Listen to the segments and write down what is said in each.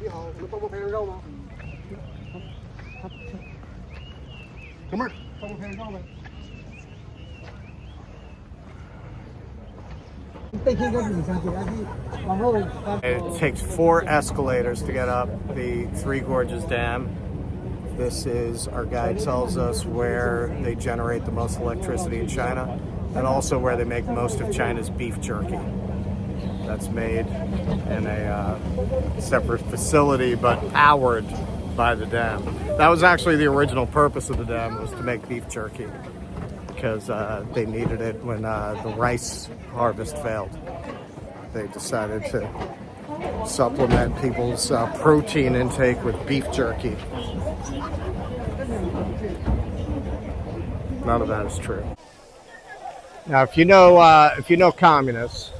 It takes 4 escalators to get up the Three Gorges Dam. This is, our guide tells us, where they generate the most electricity in China, and also where they make most of China's beef jerky. That's made in a separate facility, but powered by the dam. That was actually the original purpose of the dam, was to make beef jerky, because they needed it when the rice harvest failed. They decided to supplement people's protein intake with beef jerky. None of that is true. Now, if you know communists,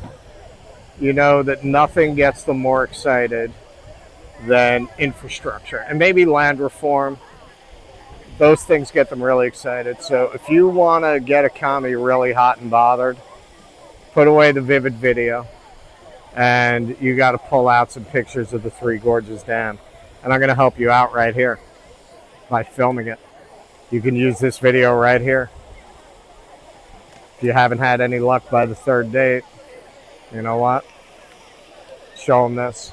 you know that nothing gets them more excited than infrastructure and maybe land reform. Those things get them really excited. So if you want to get a commie really hot and bothered, put away the vivid video, and you got to pull out some pictures of the Three Gorges Dam. And I'm going to help you out right here by filming it. You can use this video right here. If you haven't had any luck by the 3rd date, you know what? Show them this.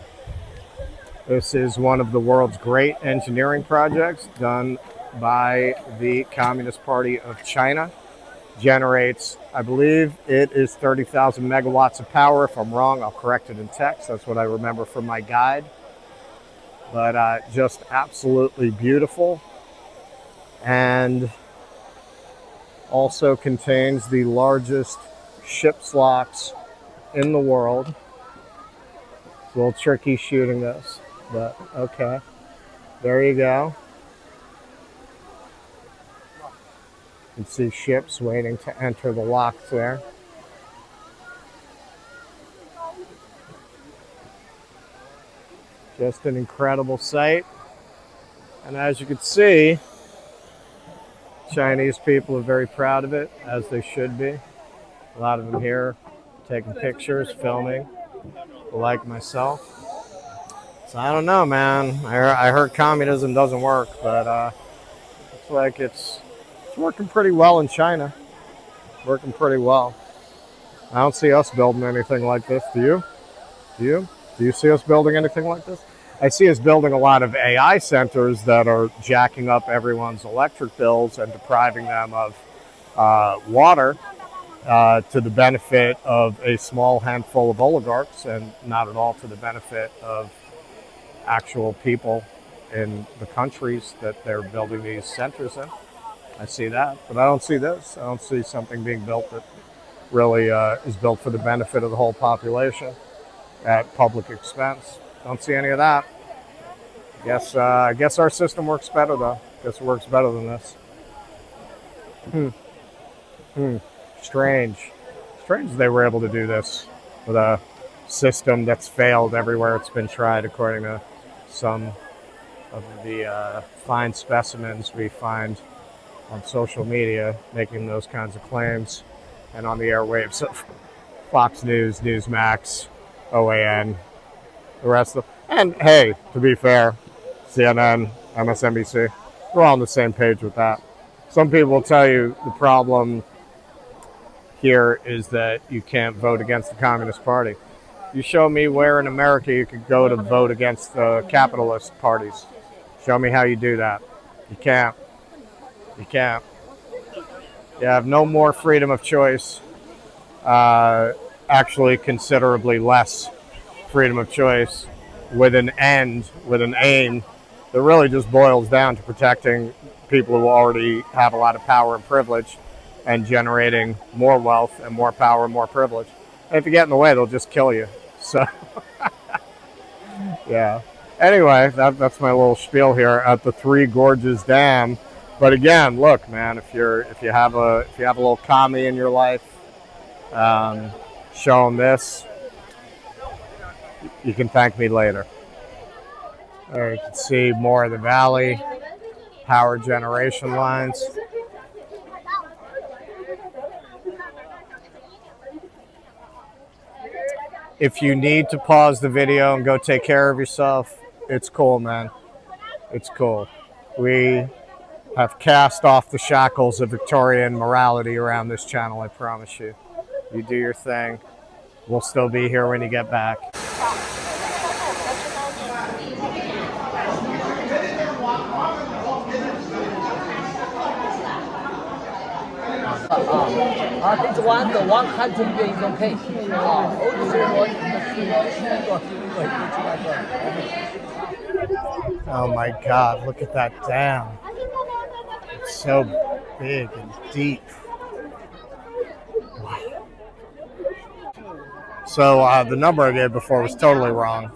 This is one of the world's great engineering projects done by the Communist Party of China. Generates, I believe it is 30,000 megawatts of power. If I'm wrong, I'll correct it in text. That's what I remember from my guide. But just absolutely beautiful. And also contains the largest ship's locks in the world. It's a little tricky shooting this, but okay. There you go. You can see ships waiting to enter the locks there. Just an incredible sight. And as you can see, Chinese people are very proud of it, as they should be. A lot of them here taking pictures, filming, like myself. So I don't know, man. I heard communism doesn't work, but it's like it's working pretty well in China. Working pretty well. I don't see us building anything like this. Do you? Do you? Do you see us building anything like this? I see us building a lot of AI centers that are jacking up everyone's electric bills and depriving them of water to the benefit of a small handful of oligarchs, and not at all to the benefit of actual people in the countries that they're building these centers in. I see that, but I don't see this. I don't see something being built that really is built for the benefit of the whole population at public expense. Don't see any of that. I guess our system works better, though. Guess it works better than this. Strange. Strange they were able to do this with a system that's failed everywhere it's been tried, according to some of the fine specimens we find on social media making those kinds of claims, and on the airwaves of Fox News, Newsmax, OAN, the rest of them. And hey, to be fair, CNN, MSNBC, we're all on the same page with that. Some people will tell you the problem here is that you can't vote against the Communist Party. You show me where in America you could go to vote against the capitalist parties. Show me how you do that. You can't. You can't. You have no more freedom of choice. Actually, considerably less freedom of choice, with an end, with an aim that really just boils down to protecting people who already have a lot of power and privilege, and generating more wealth and more power and more privilege. And if you get in the way, they'll just kill you. So, yeah. Anyway, that's my little spiel here at the Three Gorges Dam. But again, look, man, if you have a little commie in your life, show them this. You can thank me later. There you can see more of the valley, power generation lines. If you need to pause the video and go take care of yourself, It's cool, man. It's cool. We have cast off the shackles of Victorian morality around this channel, I promise you. You do your thing. We'll still be here when you get back. This one, the 100 元 is okay. Oh my God, look at that dam. It's so big and deep. Wow. So the number I gave before was totally wrong,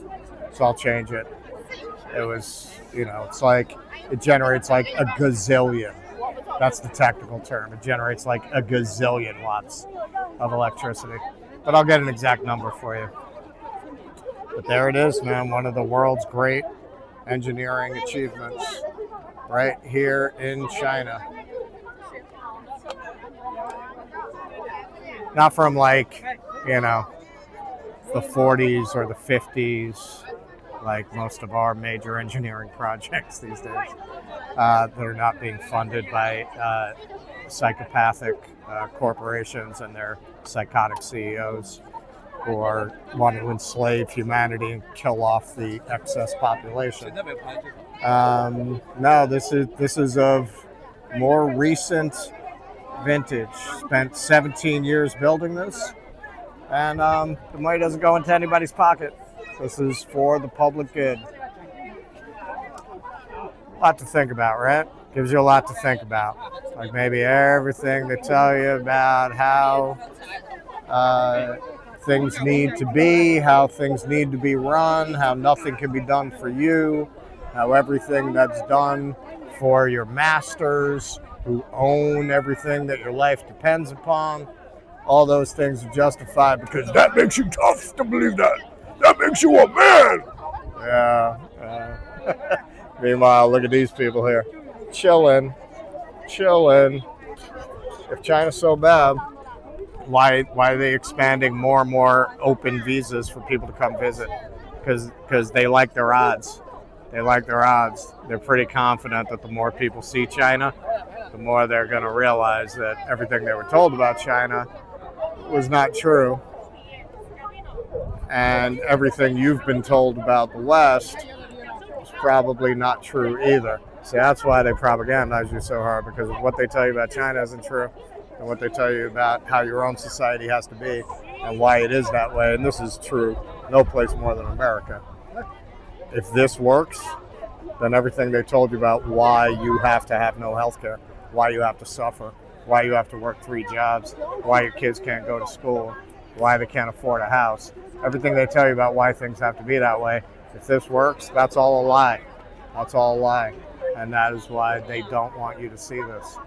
so I'll change it. It was, it's like, it generates like a gazillion. That's the technical term. It generates like a gazillion watts of electricity. But I'll get an exact number for you. But there it is, man. One of the world's great engineering achievements right here in China. Not from like, the 40s or the 50s, like most of our major engineering projects these days. That are not being funded by psychopathic corporations and their psychotic CEOs who are wanting to enslave humanity and kill off the excess population. No, this is of more recent vintage. Spent 17 years building this, and the money doesn't go into anybody's pocket. This is for the public good. A lot to think about, right? Gives you a lot to think about. Like maybe everything they tell you about how things need to be, how things need to be run, how nothing can be done for you, how everything that's done for your masters who own everything that your life depends upon, all those things are justified because that makes you tough to believe that. That makes you a man. Yeah. Meanwhile, look at these people here. Chilling. If China's so bad, why are they expanding more and more open visas for people to come visit? Because they like their odds. They're pretty confident that the more people see China, the more they're going to realize that everything they were told about China was not true. And everything you've been told about the West is probably not true either. See, that's why they propagandize you so hard, because what they tell you about China isn't true, and what they tell you about how your own society has to be and why it is that way. And this is true no place more than America. If this works, then everything they told you about why you have to have no health care, why you have to suffer, why you have to work 3 jobs, why your kids can't go to school, why they can't afford a house, everything they tell you about why things have to be that way, if this works, that's all a lie. That's all a lie. And that is why they don't want you to see this.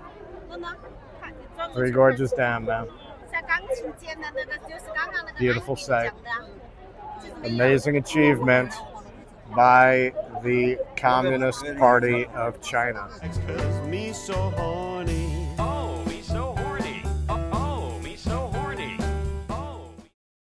Three Gorges Dam, man. Beautiful sight. Amazing achievement by the Communist Party of China.